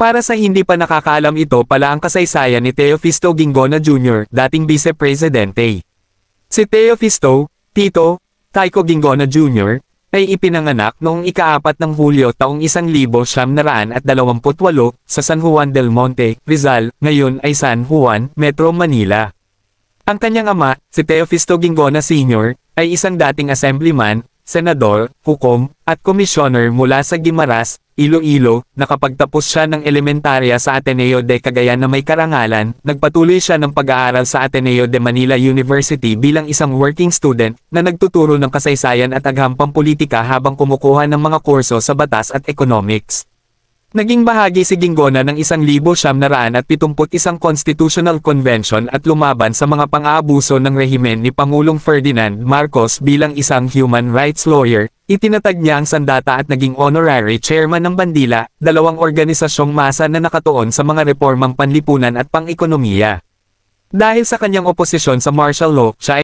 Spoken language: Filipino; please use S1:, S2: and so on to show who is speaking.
S1: Para sa hindi pa nakakaalam, ito pala ang kasaysayan ni Teofisto Ginggona Jr., dating Vice Presidente. Si Teofisto, Tito, Tycho Ginggona Jr., ay ipinanganak noong ika-4 ng Hulyo taong 1928 sa San Juan del Monte, Rizal, ngayon ay San Juan, Metro Manila. Ang kanyang ama, si Teofisto Ginggona Sr., ay isang dating assemblyman, senador, hukom, at komisyoner mula sa Guimaras, Iloilo. Nakapagtapos siya ng elementarya sa Ateneo de Cagayan na may karangalan. Nagpatuloy siya ng pag-aaral sa Ateneo de Manila University bilang isang working student na nagtuturo ng kasaysayan at aghampang politika habang kumukuha ng mga kurso sa batas at economics. Naging bahagi si Ginggona ng 1971 Constitutional Convention at lumaban sa mga pang-aabuso ng rehimen ni Pangulong Ferdinand Marcos bilang isang human rights lawyer. Itinatag niya ang sandata at naging honorary chairman ng Bandila, dalawang organisasyong masa na nakatuon sa mga reformang panlipunan at pang-ekonomiya. Dahil sa kanyang oposisyon sa martial law, siya